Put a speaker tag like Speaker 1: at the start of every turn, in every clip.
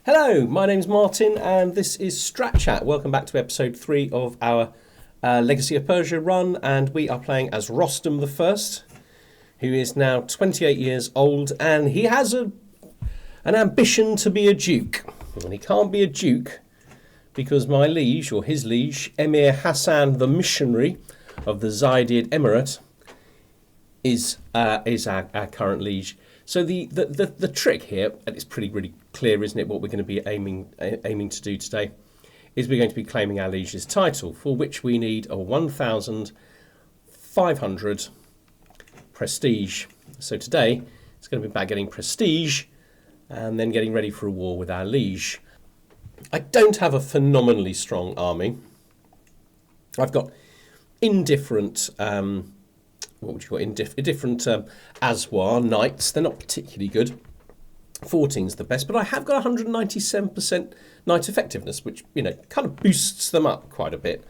Speaker 1: Hello, my name's Martin and this is Strat Chat. Welcome back to episode 3 of our Legacy of Persia run, and we are playing as Rostum the First, who is now 28 years old, and he has an ambition to be a duke. And he can't be a duke because my liege, or his liege, Emir Hassan the Missionary of the Zaydid Emirate, is our current liege. So the trick here, and it's really clear, isn't it, what we're going to be aiming to do today, is we're going to be claiming our liege's title, for which we need a 1,500 prestige. So today it's going to be about getting prestige and then getting ready for a war with our liege. I don't have a phenomenally strong army. I've got indifferent indifferent Aswar knights. They're not particularly good. 14's the best, but I have got 197% knight effectiveness, which, you know, kind of boosts them up quite a bit.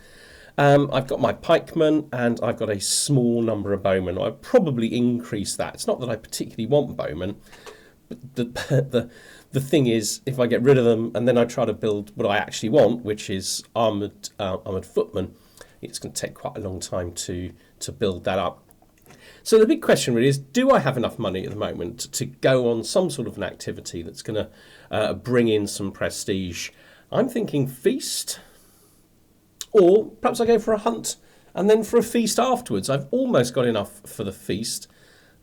Speaker 1: I've got my pikemen and I've got a small number of bowmen. I'll probably increase that. It's not that I particularly want bowmen, but the thing is, if I get rid of them and then I try to build what I actually want, which is armoured footmen, it's going to take quite a long time to build that up. So the big question really is, do I have enough money at the moment to go on some sort of an activity that's going to bring in some prestige? I'm thinking feast, or perhaps I go for a hunt and then for a feast afterwards. I've almost got enough for the feast.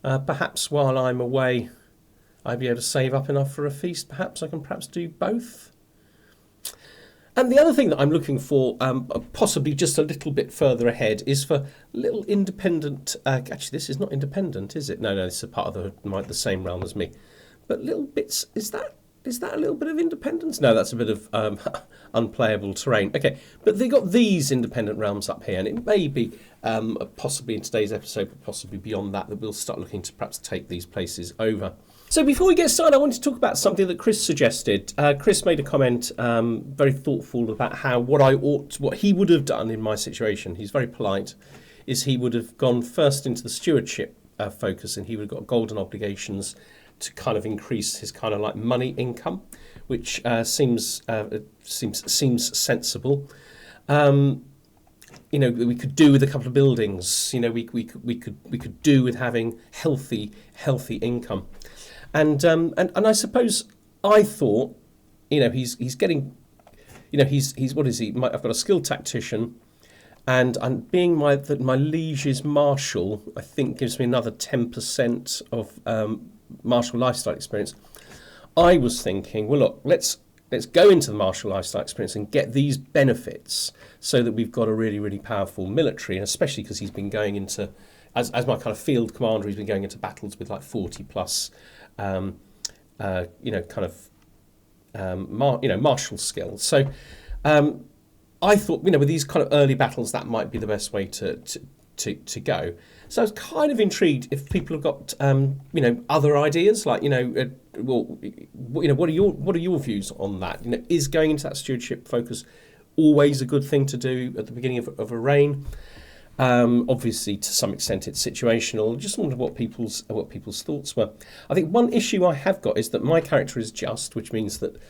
Speaker 1: Perhaps while I'm away, I'll be able to save up enough for a feast. Perhaps I can do both. And the other thing that I'm looking for, possibly just a little bit further ahead, is for little independent... actually, this is not independent, is it? No, this is a part of the same realm as me. But little bits... Is that a little bit of independence? No, that's a bit of unplayable terrain. Okay, but they got these independent realms up here, and it may be possibly in today's episode, but possibly beyond that we'll start looking to perhaps take these places over. So before we get started, I want to talk about something that Chris suggested. Chris made a comment, very thoughtful, about what he would have done in my situation. He's very polite. Is he would have gone first into the stewardship focus, and he would have got golden obligations to kind of increase his kind of like money income, which seems sensible. You know, we could do with a couple of buildings. You know, we could do with having healthy income. And I suppose I thought, you know, he's getting, you know, he's what is he? I've got a skilled tactician, and being my liege's marshal, I think gives me another 10% of martial lifestyle experience. I was thinking, well, look, let's go into the martial lifestyle experience and get these benefits, so that we've got a really powerful military, and especially because he's been going into, as my kind of field commander, he's been going into battles with like 40 plus. Martial skills. So I thought, you know, with these kind of early battles, that might be the best way to go. So I was kind of intrigued if people have got, other ideas, like, what are your views on that? You know, is going into that stewardship focus always a good thing to do at the beginning of a reign? Obviously, to some extent, it's situational. Just wondered what people's thoughts were. I think one issue I have got is that my character is just, which means that,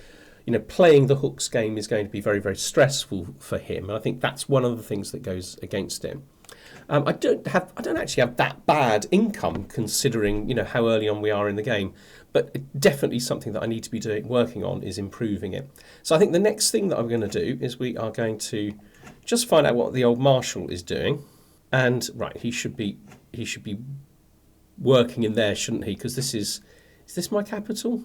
Speaker 1: you know, playing the hooks game is going to be very stressful for him, and I think that's one of the things that goes against him. I don't actually have that bad income, considering, you know, how early on we are in the game, but definitely something that I need to be working on is improving it. So I think the next thing that I'm going to do is we are going to just find out what the old marshal is doing. And right, he should be working in there, shouldn't he? Because is this my capital?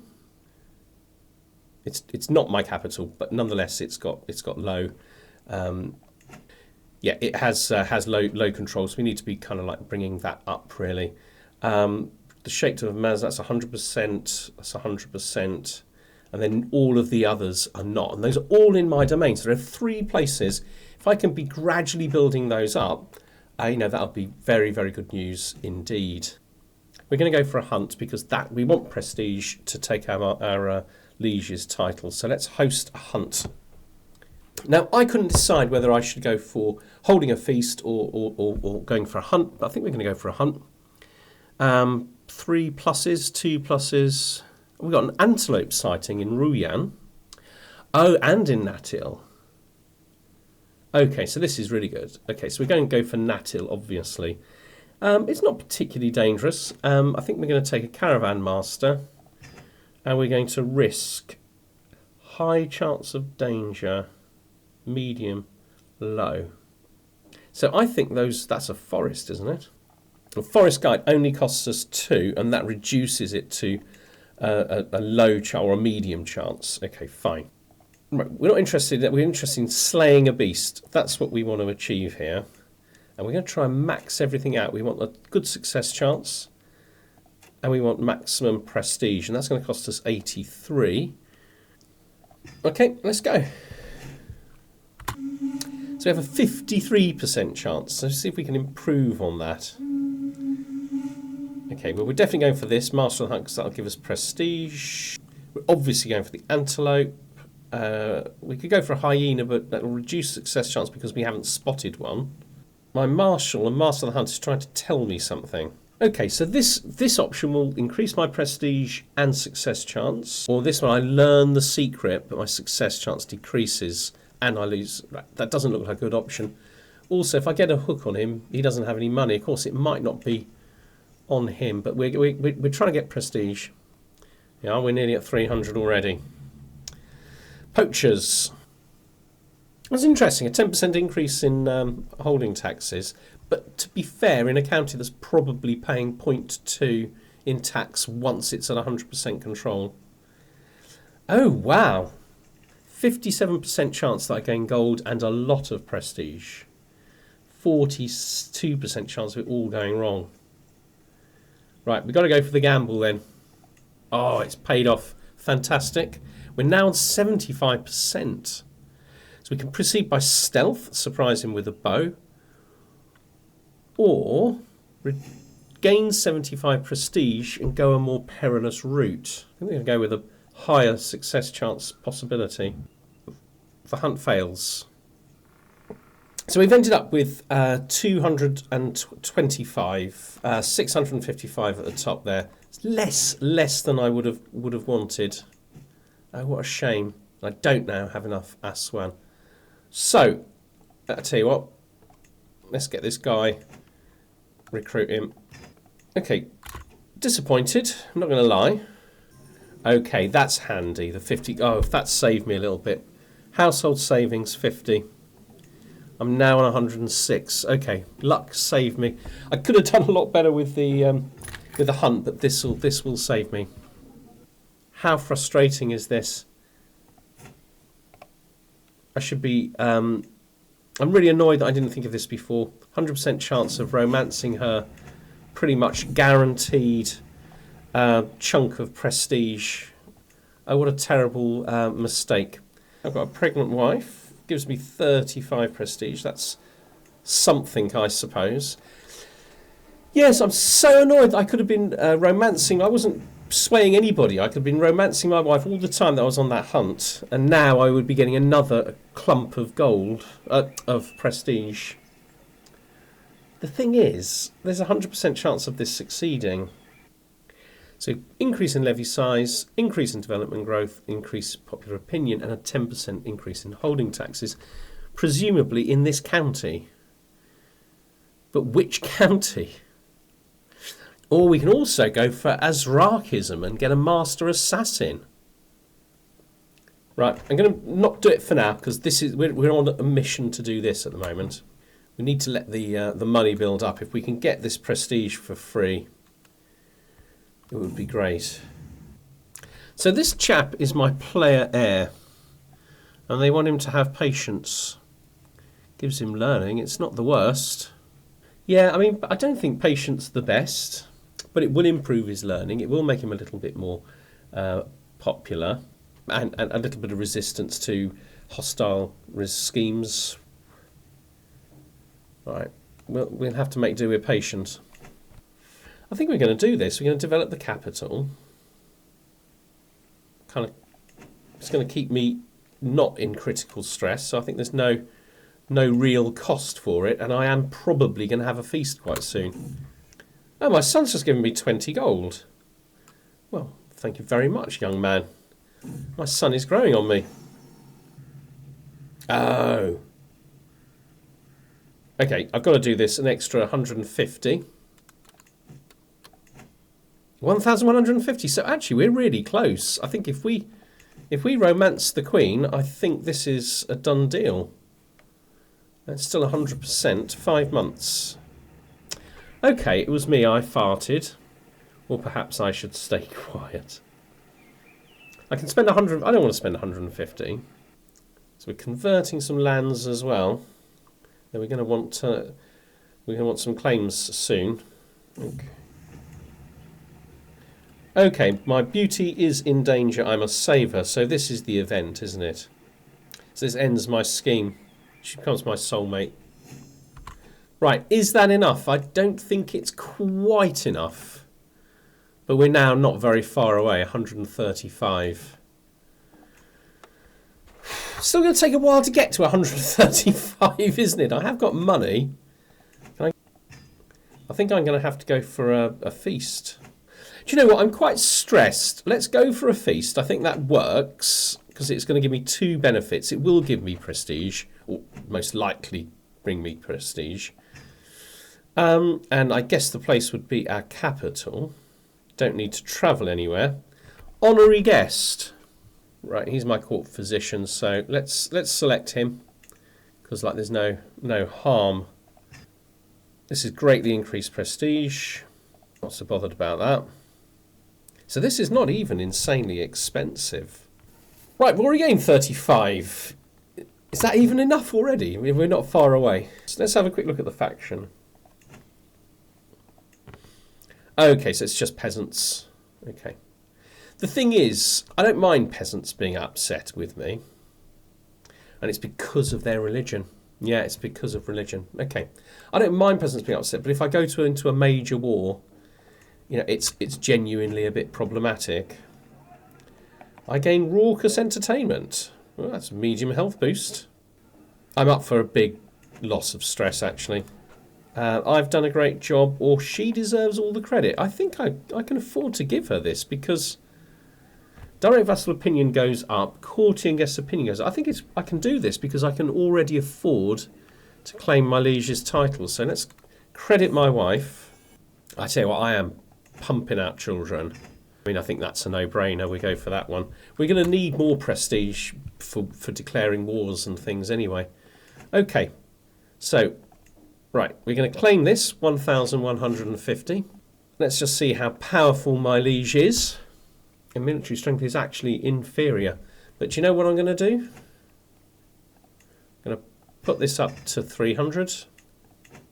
Speaker 1: It's not my capital, but nonetheless, it's got low. It has low control, so we need to be kind of like bringing that up really. The Sheikh of Maz, that's 100%. That's 100%, and then all of the others are not, and those are all in my domain. So there are 3 places. If I can be gradually building those up, that'll be very good news indeed. We're going to go for a hunt because we want prestige to take our liege's title. So let's host a hunt. Now, I couldn't decide whether I should go for holding a feast or going for a hunt, but I think we're going to go for a hunt. 3 pluses, 2 pluses. We've got an antelope sighting in Ruyan. Oh, and in Natil. Okay, so this is really good. Okay, so we're going to go for Natil, obviously. It's not particularly dangerous. I think we're going to take a Caravan Master. And we're going to risk high chance of danger, medium, low. So I think that's a forest, isn't it? A forest guide only costs us 2, and that reduces it to a low chance or a medium chance. Okay, fine. Right, we're not interested in that. We're interested in slaying a beast. That's what we want to achieve here. And we're going to try and max everything out. We want a good success chance. And we want maximum prestige. And that's going to cost us 83. Okay, let's go. So we have a 53% chance. So let's see if we can improve on that. Okay, well, we're definitely going for this. Master of the Hunt, because that'll give us prestige. We're obviously going for the antelope. We could go for a hyena, but that will reduce success chance because we haven't spotted one. My marshal and Master of the Hunt is trying to tell me something. Okay, so this option will increase my prestige and success chance. Or this one, I learn the secret, but my success chance decreases and I lose. That doesn't look like a good option. Also, if I get a hook on him, he doesn't have any money. Of course, it might not be on him, but we're trying to get prestige. Yeah, we're nearly at 300 already. Poachers. That's interesting, a 10% increase in holding taxes. But to be fair, in a county that's probably paying 0.2 in tax once it's at 100% control. Oh, wow. 57% chance that I gain gold and a lot of prestige. 42% chance of it all going wrong. Right, we've got to go for the gamble then. Oh, it's paid off. Fantastic. We're now on 75%. So we can proceed by stealth, surprise him with a bow. Or gain 75 prestige and go a more perilous route. I think we're going to go with a higher success chance possibility. The hunt fails. So we've ended up with 225, 655 at the top there. It's less than I would have wanted. Oh, what a shame. I don't now have enough Aswan. So, I'll tell you what. Let's get this guy. Recruit him. Okay, disappointed. I'm not going to lie. Okay, that's handy. The 50. Oh, that saved me a little bit. Household savings 50. I'm now on 106. Okay, luck saved me. I could have done a lot better with the hunt, but this will save me. How frustrating is this? I should be. I'm really annoyed that I didn't think of this before. 100% chance of romancing her. Pretty much guaranteed chunk of prestige. Oh, what a terrible mistake. I've got a pregnant wife. Gives me 35 prestige. That's something, I suppose. Yes, I'm so annoyed that I could have been romancing. I wasn't swaying anybody. I could have been romancing my wife all the time that I was on that hunt. And now I would be getting another clump of gold, of prestige. The thing is, there's a 100% chance of this succeeding. So increase in levy size, increase in development growth, increase popular opinion, and a 10% increase in holding taxes, presumably in this county. But which county? Or we can also go for Azrakism and get a master assassin. Right, I'm going to not do it for now because we're on a mission to do this at the moment. We need to let the money build up. If we can get this prestige for free, it would be great. So this chap is my player heir, and they want him to have patience. Gives him learning. It's not the worst. Yeah, I mean, I don't think patience the best, but it will improve his learning. It will make him a little bit more popular, and a little bit of resistance to hostile schemes. Right, we'll have to make do with patience. I think we're going to do this. We're going to develop the capital. It's going to keep me not in critical stress. So I think there's no real cost for it, and I am probably going to have a feast quite soon. Oh, my son's just given me 20 gold. Well, thank you very much, young man. My son is growing on me. Oh. Okay, I've got to do this an extra 150. 1,150. So actually, we're really close. I think if we romance the Queen, I think this is a done deal. That's still 100%. 5 months. Okay, it was me. I farted. Or perhaps I should stay quiet. I can spend 100. I don't want to spend 150. So we're converting some lands as well. Then we're going to want some claims soon. Okay. Okay, my beauty is in danger. I must save her. So this is the event, isn't it? So this ends my scheme. She becomes my soulmate. Right, is that enough? I don't think it's quite enough. But we're now not very far away, 135. Still going to take a while to get to 135, isn't it? I have got money. I think I'm going to have to go for a feast. Do you know what? I'm quite stressed. Let's go for a feast. I think that works because it's going to give me 2 benefits. It will give me prestige, or most likely bring me prestige. And I guess the place would be our capital. Don't need to travel anywhere. Honorary guest. Right, he's my court physician, so let's select him because like there's no harm. This is greatly increased prestige. Not so bothered about that. So this is not even insanely expensive. Right, we've already gained 35. Is that even enough already? I mean, we're not far away. So let's have a quick look at the faction. Okay, so it's just peasants. Okay. The thing is, I don't mind peasants being upset with me. And it's because of their religion. Yeah, it's because of religion. Okay. I don't mind peasants being upset, but if I go into a major war, you know, it's genuinely a bit problematic. I gain raucous entertainment. Well, that's a medium health boost. I'm up for a big loss of stress, actually. I've done a great job, or she deserves all the credit. I think I can afford to give her this because direct vassal opinion goes up, courtier guest opinion goes up. I think I can do this because I can already afford to claim my liege's title. So let's credit my wife. I tell you what, I am pumping out children. I mean, I think that's a no-brainer. We go for that one. We're going to need more prestige for declaring wars and things anyway. Okay, so, right, we're going to claim this, 1,150. Let's just see how powerful my liege is. And military strength is actually inferior. But do you know what I'm going to do? I'm going to put this up to 300.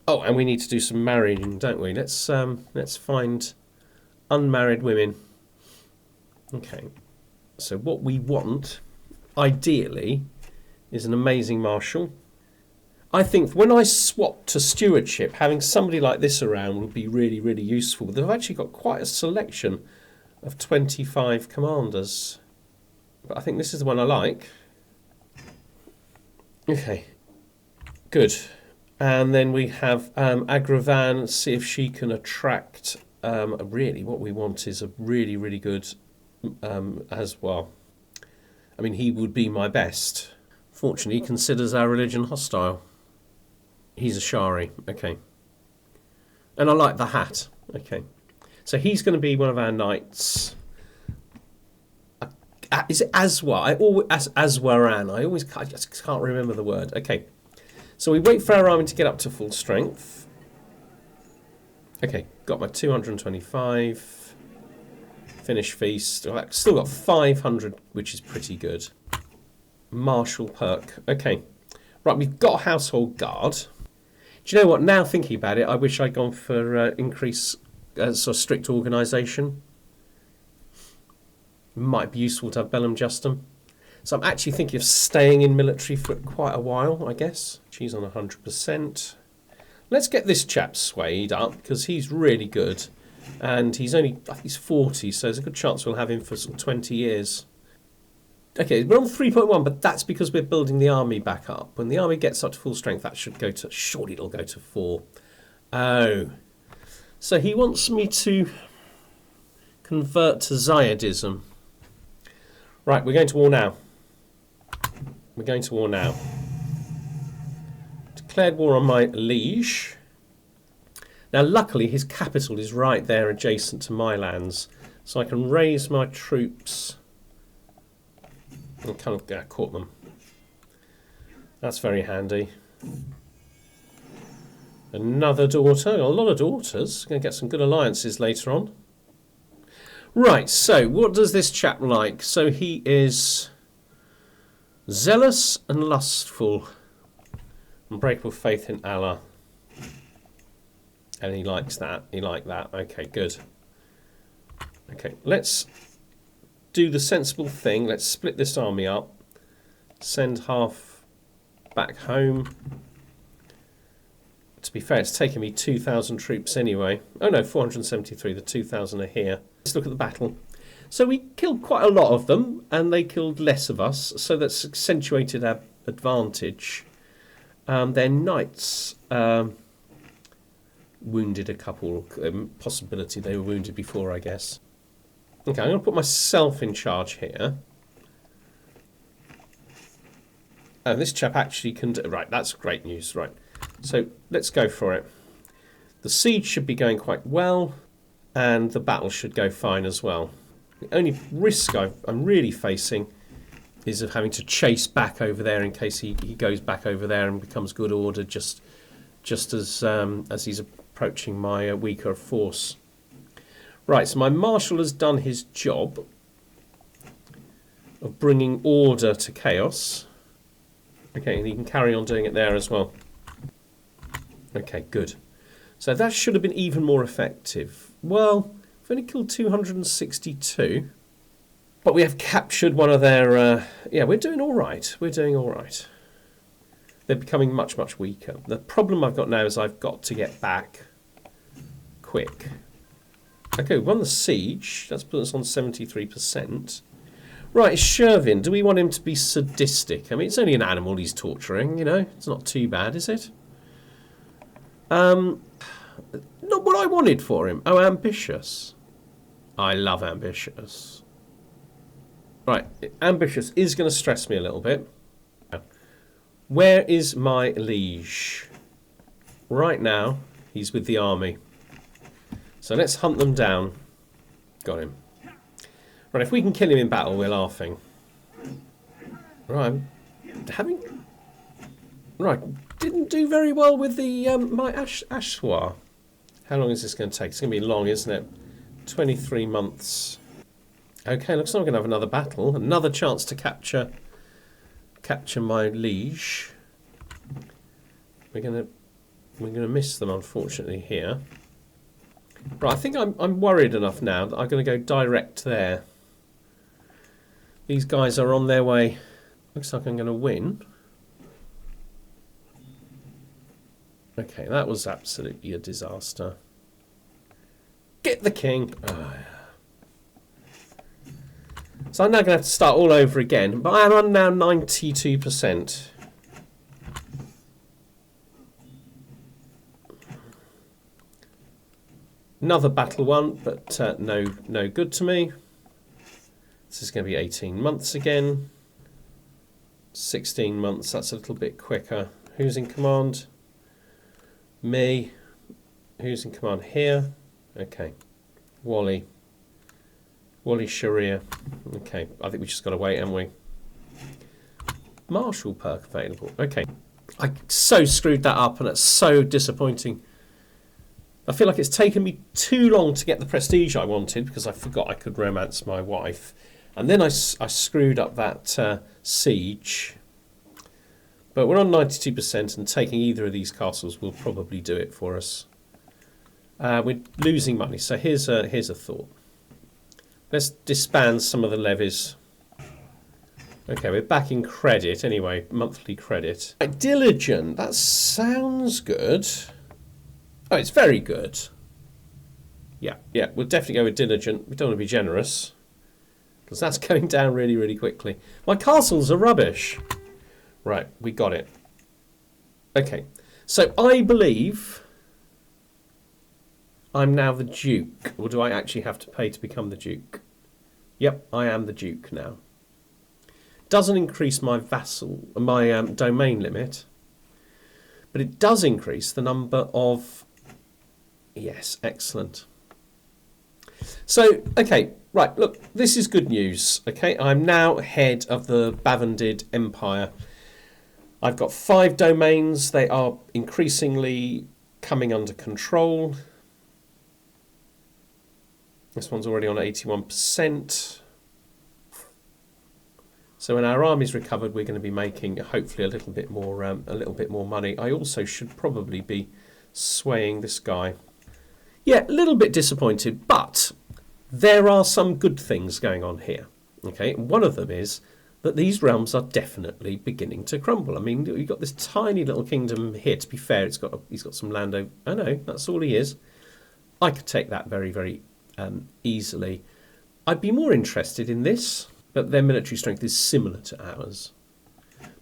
Speaker 1: Oh, and we need to do some marrying, don't we? Let's find unmarried women. Okay. So what we want, ideally, is an amazing marshal. I think when I swap to stewardship, having somebody like this around would be really, really useful. They've actually got quite a selection of 25 commanders. But I think this is the one I like. Okay. Good. And then we have Agravan, see if she can attract... really, what we want is a really, really good as well. I mean, he would be my best. Fortunately, he considers our religion hostile. He's a Shari, okay. And I like the hat, okay. So he's going to be one of our knights. Is it Aswa? Aswaran. I just can't remember the word. Okay. So we wait for our army to get up to full strength. Okay, got my 225. Finish feast. I've still got 500, which is pretty good. Martial perk. Okay. Right, we've got a household guard. Do you know what? Now thinking about it, I wish I'd gone for increase sort of strict organisation. Might be useful to have bellum justum. So I'm actually thinking of staying in military for quite a while, I guess. She's on 100%. Let's get this chap swayed up because he's really good. And he's only, I think he's 40, so there's a good chance we'll have him for sort of 20 years. Okay, we're on 3.1, but that's because we're building the army back up. When the army gets up to full strength, that should go to, surely it'll go to 4. Oh. So he wants me to convert to Zayadism. Right, we're going to war now. We're going to war now. declared war on my liege. Now, luckily, his capital is right there adjacent to my lands, so I can raise my troops and kind of court them. That's very handy. Another daughter. A lot of daughters. Going to get some good alliances later on. Right, so what does this chap like? So he is zealous and lustful. Unbreakable faith in Allah. And he likes that. He liked that. Okay, good. Okay, let's do the sensible thing. Let's split this army up. Send half back home. To be fair, it's taken me 2,000 troops anyway. Oh no, 473. The 2,000 are here. Let's look at the battle. So we killed quite a lot of them, and they killed less of us. So that's accentuated our advantage. Their knights wounded a couple. Possibility they were wounded before, I guess. Okay, I'm going to put myself in charge here. And this chap actually can do... Right, that's great news. Right. So let's go for it. The siege should be going quite well, and the battle should go fine as well. The only risk I'm really facing is of having to chase back over there in case he goes back over there and becomes good order just as he's approaching my weaker force. Right, so my marshal has done his job of bringing order to chaos. Okay, and he can carry on doing it there as well. Okay, good. So that should have been even more effective. Well, we've only killed 262. But we have captured one of their... yeah, we're doing all right. We're doing all right. They're becoming much, much weaker. The problem I've got now is I've got to get back quick. Okay, we won the siege. That's put us on 73%. Right, Shervin. Do we want him to be sadistic? I mean, it's only an animal he's torturing, you know. It's not too bad, is it? Not what I wanted for him. Oh, ambitious. I love ambitious. Right, ambitious is going to stress me a little bit. Where is my liege? Right now, he's with the army. So let's hunt them down. Got him. Right, if we can kill him in battle, we're laughing. Right, Right, didn't do very well with the my Ashwar. How long is this going to take? It's going to be long, isn't it? 23 months. Okay, looks like we're going to have another battle. Another chance to capture my liege. We're going to miss them, unfortunately, here. Right, I think I'm worried enough now that I'm going to go direct there. These guys are on their way. Looks like I'm going to win. Okay, that was absolutely a disaster. Get the king. Oh, yeah. So I'm now going to have to start all over again, but I am on now 92%. Another battle won, but no good to me. This is going to be 18 months again. 16 months, that's a little bit quicker. Who's in command? Me. Who's in command here? Okay. Wally Sharia. Okay, I think we just got to wait, haven't we? Marshal perk available. Okay. I so screwed that up and it's so disappointing. I feel like it's taken me too long to get the prestige I wanted because I forgot I could romance my wife. And then I screwed up that siege. But we're on 92% and taking either of these castles will probably do it for us. We're losing money, so here's a thought. Let's disband some of the levies. Okay, we're back in credit anyway, monthly credit. Right, diligent, that sounds good. Oh, it's very good. Yeah, we'll definitely go with diligent. We don't want to be generous, because that's going down really, really quickly. My castles are rubbish. Right, we got it. Okay, so I believe I'm now the Duke. Or do I actually have to pay to become the Duke? Yep, I am the Duke now. Doesn't increase my domain limit. But it does increase the number of... Yes, excellent. So, okay, right, look, this is good news. Okay, I'm now head of the Bavandid Empire. I've got 5 domains. They are increasingly coming under control. This one's already on 81%. So when our army's recovered, we're going to be making hopefully a little bit more money. I also should probably be swaying this guy. Yeah, a little bit disappointed, but there are some good things going on here. Okay, one of them is that these realms are definitely beginning to crumble. I mean, you've got this tiny little kingdom here. To be fair, he's got some land over. Oh no, that's all he is. I could take that very, very easily. I'd be more interested in this, but their military strength is similar to ours.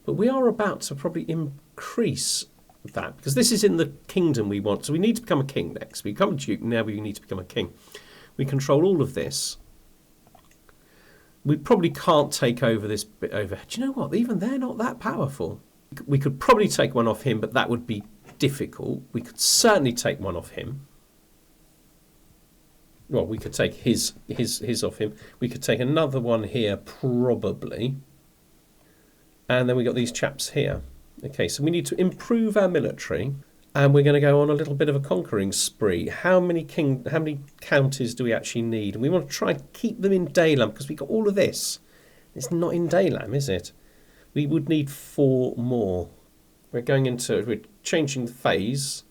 Speaker 1: But we are about to probably increase that, because this is in the kingdom we want. So we need to become a king next. We become a duke, now we need to become a king. We control all of this. We probably can't take over this bit over. Do you know what? Even they're not that powerful. We could probably take one off him, but that would be difficult. We could certainly take one off him. Well, we could take his off him. We could take another one here, probably. And then we got these chaps here. Okay, so we need to improve our military, and we're going to go on a little bit of a conquering spree. How many counties do we actually need? And we want to try and keep them in Daylam, because we got all of this. It's not in Daylam, is it? We would need 4 more. We're changing the phase.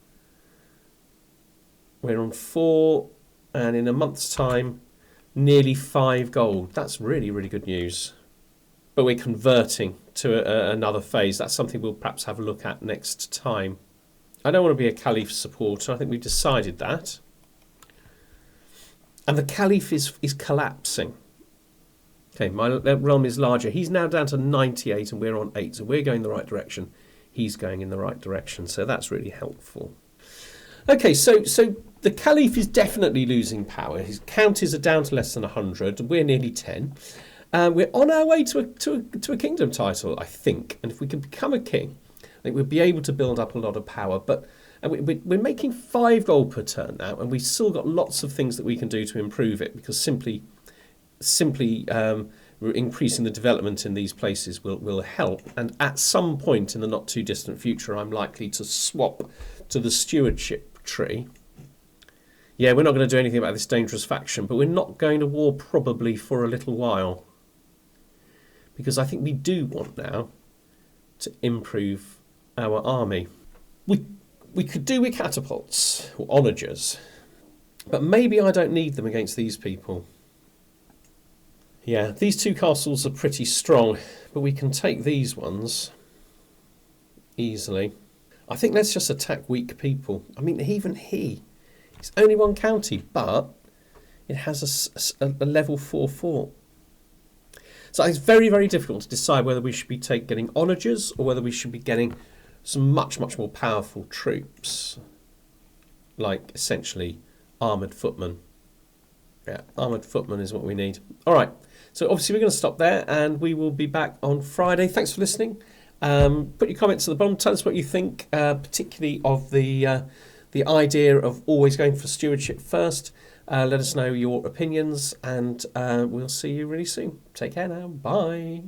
Speaker 1: We're on 4, and in a month's time, nearly 5 gold. That's really, really good news. But we're converting to another phase. That's something we'll perhaps have a look at next time. I don't want to be a Caliph supporter. I think we've decided that. And the Caliph is collapsing. Okay, my realm is larger. He's now down to 98 and we're on 8. So we're going in the right direction. He's going in the right direction. So that's really helpful. Okay, so the Caliph is definitely losing power. His counties are down to less than 100. We're nearly 10. We're on our way to a kingdom title, I think. And if we can become a king, I think we'll be able to build up a lot of power. But we're making 5 gold per turn now, and we've still got lots of things that we can do to improve it, because simply increasing the development in these places will help. And at some point in the not too distant future, I'm likely to swap to the stewardship tree. Yeah, we're not going to do anything about this dangerous faction, but we're not going to war probably for a little while. Because I think we do want now to improve our army. We could do with catapults or onagers, but maybe I don't need them against these people. Yeah, these 2 castles are pretty strong, but we can take these ones easily. I think let's just attack weak people. I mean, even it's only 1 county, but it has a level 4 fort. So it's very, very difficult to decide whether we should be getting onagers or whether we should be getting some much, much more powerful troops, like essentially armoured footmen. Yeah, armoured footmen is what we need. All right, so obviously we're going to stop there, and we will be back on Friday. Thanks for listening. Put your comments at the bottom. Tell us what you think, particularly of the idea of always going for stewardship first. Let us know your opinions, and we'll see you really soon. Take care now. Bye.